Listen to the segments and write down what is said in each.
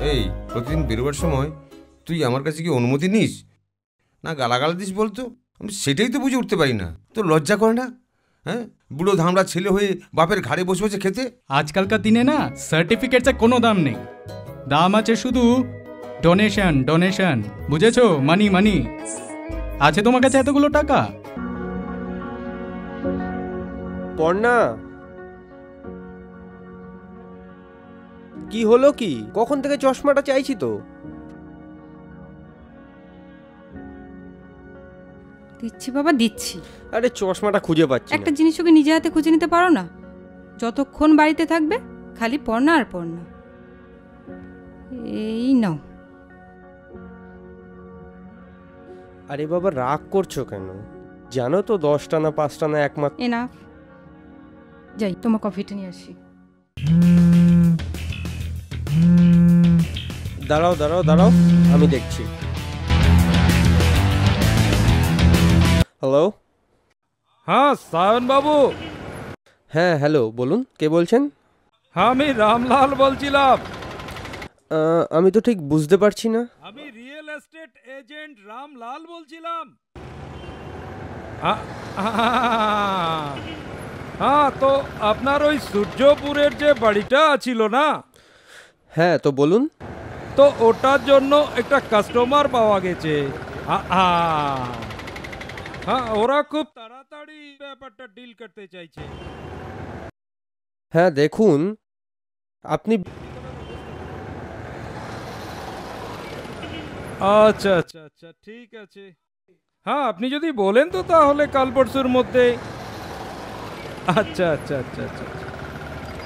এই প্রতিদিন বেরোবার সময় তুই আমার কাছে কি অনুমতি নিস না গালাগাল দিস বলতো? আমি সেটাই তো বুঝে উঠতে পারি না। তোর লজ্জা করে না? হ্যাঁ, বুড়ো ধামড়া ছেলে হয়ে বাপের ঘাড়ে বসে বসে খেতে। আজকালকার দিনে না সার্টিফিকেটসের কোনো দাম নেই, দাম আছে শুধু ডোনেশন। ডোনেশন বুঝেছো? মানি মানি। আছে তোমার কাছে এতগুলো টাকা? পড়না কি হলো? কি কখন থেকে চশমাটা চাইছি তো। দিচ্ছি বাবা দিচ্ছি। আরে চশমাটা খুঁজে পাচ্ছি না। একটা জিনিস ওকে নিজে হাতে খুঁজে নিতে পারো না? যতক্ষণ বাড়িতে থাকবে খালি পড়না আর পড়না। এই নাও। আরে বাবা রাগ করছো কেন? জানো তো 10টা না 5টা না একমাত্র। এনাফ। যাই তোমার কফিটা নিয়ে আসি। দাঁড়াও দাঁড়াও দাঁড়াও, আমি দেখছি। হ্যালো। হ্যাঁ সায়ন বাবু। হ্যাঁ হ্যালো, বলুন কে বলছেন? হ্যাঁ আমি রামলাল বলছিলাম। আমি তো ঠিক বুঝতে পারছি না। আমি রিয়েল এস্টেট এজেন্ট রামলাল বলছিলাম। হ্যাঁ তো আপনার ওই সূর্যপুরের যে বাড়িটা ছিল না? হ্যাঁ তো বলুন। তো ওটার জন্য একটা কাস্টমার পাওয়া গেছে। হ্যাঁ ওরা খুব তাড়াতাড়ি ব্যাপারটা ডিল করতে চাইছে। হ্যাঁ দেখুন আপনি। আচ্ছা আচ্ছা আচ্ছা ঠিক আছে। হ্যাঁ আপনি যদি বলেন তো তাহলে কাল পরশুর মধ্যে। আচ্ছা আচ্ছা আচ্ছা আচ্ছা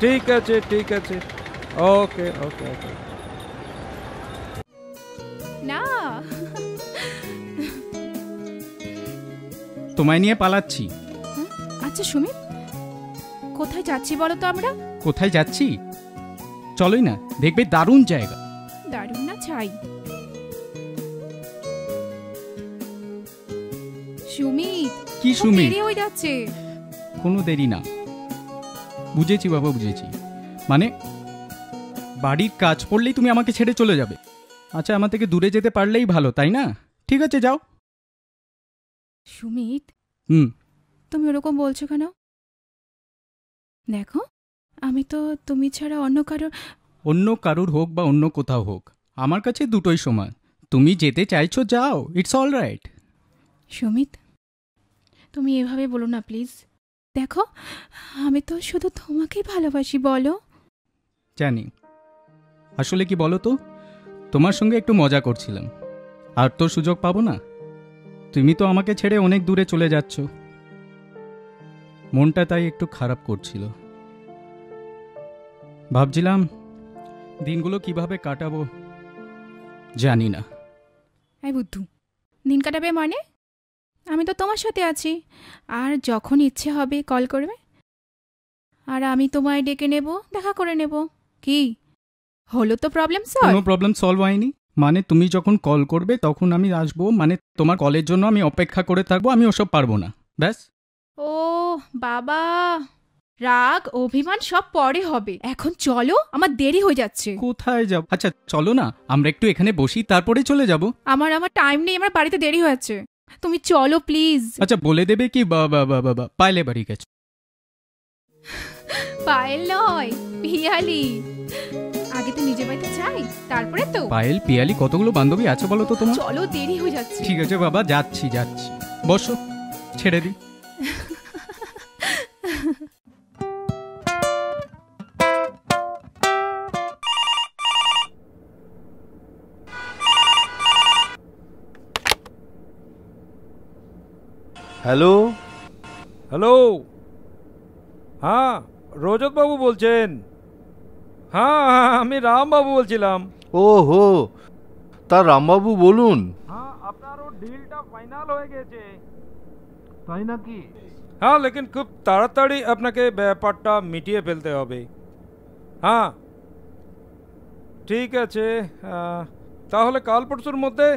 ঠিক আছে ঠিক আছে। ওকে ওকে ওকে। না তোমায় নিয়ে পালাচ্ছি। আচ্ছা সুমিত, কোথায় যাচ্ছি বলো তো আমরা? কোথায় যাচ্ছি? চলোই না, দেখবে দারুণ জায়গা। দারুণ না চাই। সুমিত কি সুমিত? দেরি হয়ে যাচ্ছে। কোনো দেরি না। বুঝেছি বাবা বুঝেছি, মানে বাড়ির কাজ পড়লেই তুমি আমাকে ছেড়ে চলে যাবে। আচ্ছা আমার থেকে দূরে যেতে পারলেই ভালো, তাই না? ঠিক আছে যাও। সুমিত তুমি ওরকম বলছো কেন? দেখো আমি তো তুমি ছাড়া অন্য কারোর হোক বা অন্য কোথাও হোক, আমার কাছে দুটোই সমান। তুমি যেতে চাইছো যাও, ইটস অল রাইট। সুমিত তুমি এভাবে বলো না প্লিজ। দেখো আমি তো শুধু তোমাকেই ভালোবাসি। বলো। জানি, আসলে কি বলো তো, তোমার সঙ্গে একটু মজা করছিলাম। আর তো সুযোগ পাবো না। তুমি তো আমাকে ছেড়ে অনেক দূরে চলে যাচ্ছ, মনটা তাই একটু খারাপ করছিল। ভাবছিলাম দিনগুলো কিভাবে কাটাবো জানি না। এই বুদ্ধু, দিন কাটাবে মানে? আমি তো তোমার সাথে আছি, আর যখন ইচ্ছে হবে কল করবে, আর আমি তোমায় ডেকে নেব, দেখা করে নেব। কি হলো তো প্রবলেম সলভ? কোনো প্রবলেম সলভ হয়নি। মানে তুমি যখন কল করবে তখন আমি আসবো, মানে তোমার কলের জন্য আমি অপেক্ষা করে থাকবো। আমি ওসব পারবো না, ব্যাস। ও বাবা, রাগ অভিমান সব পরে হবে, এখন চলো, আমার দেরি হয়ে যাচ্ছে। কোথায় যাব? আচ্ছা চলো না, আমরা একটু এখানে বসি, তারপরে চলে যাব। আমার টাইম নেই, আমার বাড়িতে দেরি হয়ে যাচ্ছে, তুমি চলো প্লিজ। আচ্ছা বলে দেবে কি পায়েলে বাড়ি গেছে? পায়েল নয়, পিয়ালি। আগে তো নিজে বাড়িতে যাই, তারপরে তো। পায়েল পিয়ালি কতগুলো বান্ধবী আছে বলো তো তোমার? চলো, দেরি হয়ে যাচ্ছে। ঠিক আছে বাবা, যাচ্ছি যাচ্ছি, বসো, ছেড়ে দিই। Hello hello. হ্যাঁ রজত বাবু বলছেন? হ্যাঁ হ্যাঁ আমি রামবাবু বলছিলাম। ও হো, তা রামবাবু বলুন। হ্যাঁ আপনার ও ডিলটা ফাইনাল হয়ে গেছে। তাই নাকি? হ্যাঁ লেকিন খুব তাড়াতাড়ি আপনাকে ব্যাপারটা মিটিয়ে ফেলতে হবে। হ্যাঁ ঠিক আছে, তাহলে কাল পরশুর মধ্যে।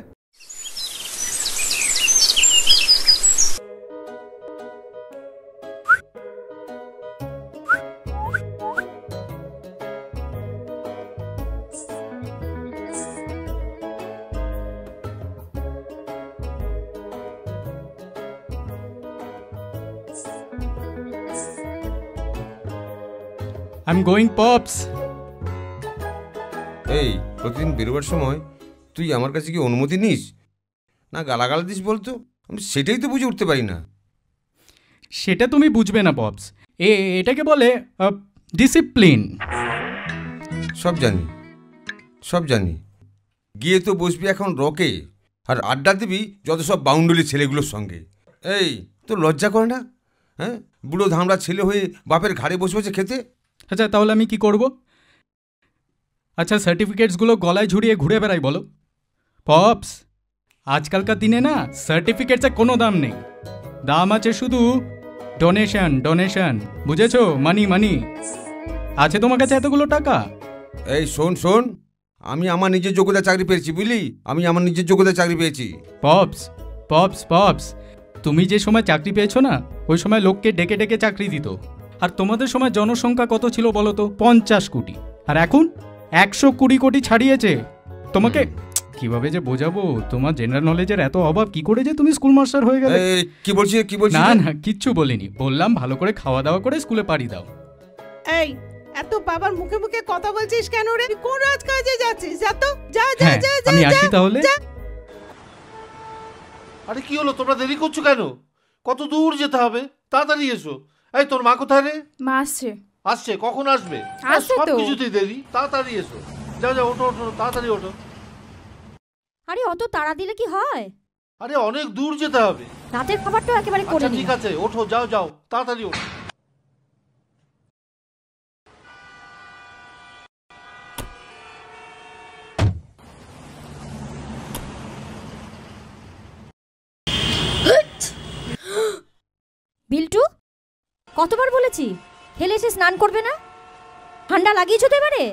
I am going pops. এই প্রতিদিন বেরোবার সময় তুই আমার কাছে কি অনুমতি নিস না গালাগাল দিস বলতো? আমি সেটাই তো বুঝে উঠতে পারি না। সেটা তুমি বুঝবে না পপস, এটাকে বলে ডিসিপ্লিন। সব জানি, সব জানি। গিয়ে তো বসবি এখন রকে আর আড্ডা দিবি যত সব বাউন্ডুলি ছেলেগুলোর সঙ্গে। এই তো লজ্জা করে না? হ্যাঁ, বুড়ো ধামড়া ছেলে হয়ে বাপের ঘাড়ে বসে বসে খেতে। আচ্ছা তাহলে আমি কি করব? আচ্ছা সার্টিফিকেটসগুলো গলায় ঝুড়িয়ে ঘুরে বেড়াই বলো? পপস, আজকালকার দিনে না সার্টিফিকেটসের কোনো দাম নেই, দাম আছে শুধু ডোনেশন। ডোনেশন বুঝেছো? মানি মানি। আছে তোমার কাছে এতগুলো টাকা? এই শোন শোন, আমি আমার নিজের যোগ্যতা চাকরি পেয়েছি, বুঝলি? আমি আমার নিজের যোগ্যতা চাকরি পেয়েছি। পপস পপস পপস, তুমি যে সময় চাকরি পেয়েছো না, ওই সময় লোককে ডেকে ডেকে চাকরি দিত। আর তোমাদের সময় জনসংখ্যা কত ছিল বলো তো? 50 কোটি। আর এখন 120 কোটি ছাড়িয়েছে। তোমাকে কিভাবে যে বোঝাবো? তোমার জেনারেল নলেজের এত অভাব, কি করে যে তুমি স্কুল মাস্টার হয়ে গেলে? কি বলছিস কি বলছিস? না না কিচ্ছু বলিনি, বললাম ভালো করে খাওয়া দাওয়া করে স্কুলে পাড়ি দাও। এই এত বাবার মুখে মুখে কথা বলছিস কেন রে? কোন রাজ কাজে যাচ্ছিস? যা তো, যা যা হ্যাঁ, যা যা। আমি আসি তাহলে। আরে কি হলো, তোমরা দেরি করছো কেন? কত দূর যেতে হবে, তাড়াতাড়ি এসো। এই তোর মা কোথায় রে? মা আসছে। আসছে? কখন আসবে? আসছে তো। সব কিছুতেই দেরি, তাড়াতাড়ি এসো। যাও যাও, ওঠো ওঠো, তাড়াতাড়ি ওঠো। আরে অত তাড়া দিলে কি হয়? আরে অনেক দূর যেতে হবে। রাতের খাবারটাও একেবারে করে আচ্ছা নিই। ঠিক আছে, ওঠো, যাও যাও, তাড়াতাড়ি ওঠো। বিল্টু, কতবার বলেছি হেলে এসে স্নান করবে না? ঠান্ডা লাগিয়েছো তো এবারে?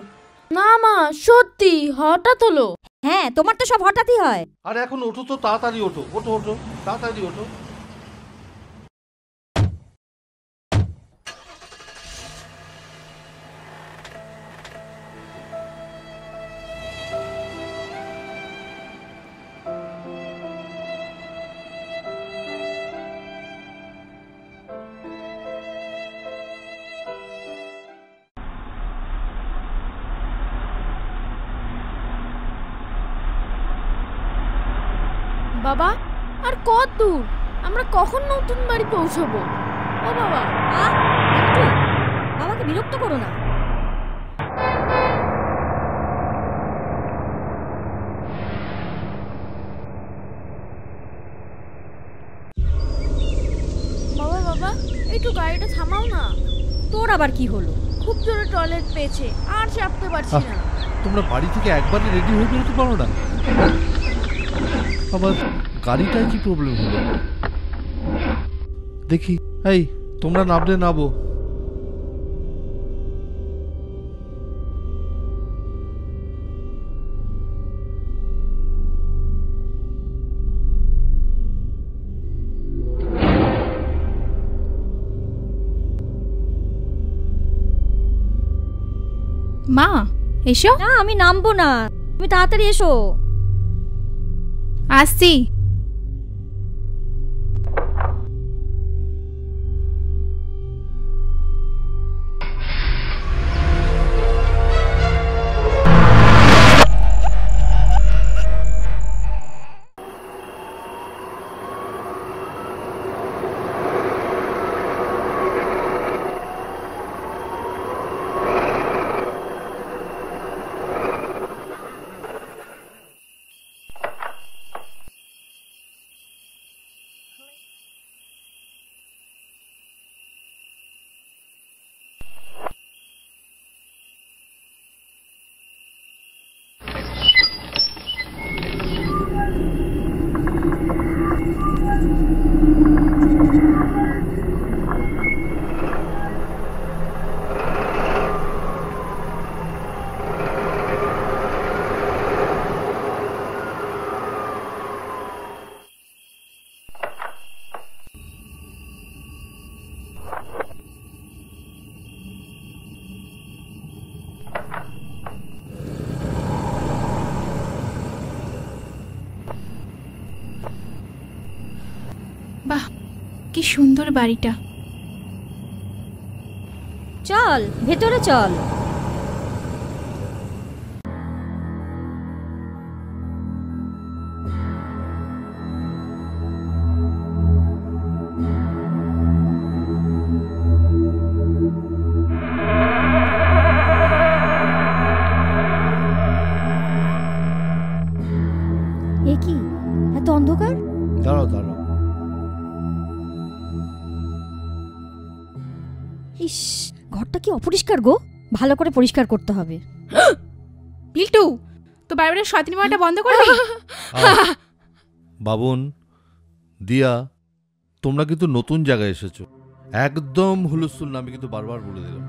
না মা, সত্যি হঠাৎ হলো। হ্যাঁ, তোমার তো সব হঠাৎই হয়। আরে এখন ওঠো তো, তাড়াতাড়ি ওঠো, ওঠো ওঠো, তাড়াতাড়ি ওঠো। বাবা, আর কত দূর? আমরা কখন নতুন বাড়ি পৌঁছাবো? ও বাবা। বিল্টু, বাবাকে বিরক্ত করো না। বাবা বাবা, একটু গাড়িটা থামাও না। তোর আবার কি হলো? খুব জোরে টয়লেট পেয়েছে, আর চাপতে পারছি না। তোমরা বাড়ি থেকে একবারে রেডি হয়ে বেরোতে পারো না? আবার গাড়িটায় কি প্রবলেম হলো দেখি। এই তোমরা নামলে নামো। মা এসো। না, আমি নামবো না, তুমি তাড়াতাড়ি এসো। আসছি। বাহ, কি সুন্দর বাড়িটা। চল ভেতরে চল। এ কি এত অন্ধকার? দাঁড়াও দাঁড়াও। ইস, ঘরটা কি অপরিষ্কার গো, ভালো করে পরিষ্কার করতে হবে। বিল্টু, তো বাইরের শয়তানি মারাটা বন্ধ করবি? বাবুন, দিয়া, তোমরা কিন্তু নতুন জায়গায় এসেছো, একদম হুলস্থুল না, আমি কিন্তু বারবার বলে দিলাম।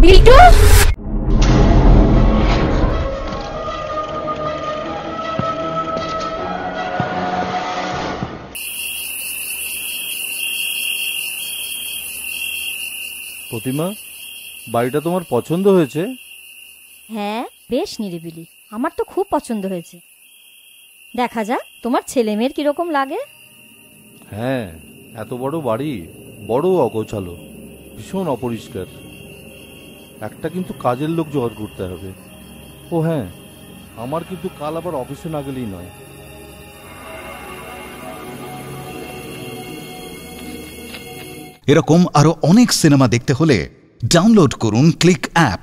বিল্টু, প্রতিমা, বাড়িটা তোমার পছন্দ হয়েছে? হ্যাঁ, বেশ নিরিবিলি, আমার তো খুব পছন্দ হয়েছে। দেখা যাক তোমার ছেলে মেয়ের কিরকম লাগে। হ্যাঁ, এত বড় বাড়ি, বড় অগোছালো, ভীষণ অপরিষ্কার। একটা কিন্তু কাজের লোক জোগাড় করতে হবে। ও হ্যাঁ, আমার কিন্তু কাল আবার অফিসে না গেলেই নয়। এরকম আরো অনেক সিনেমা দেখতে হলে ডাউনলোড করুন ক্লিক অ্যাপ।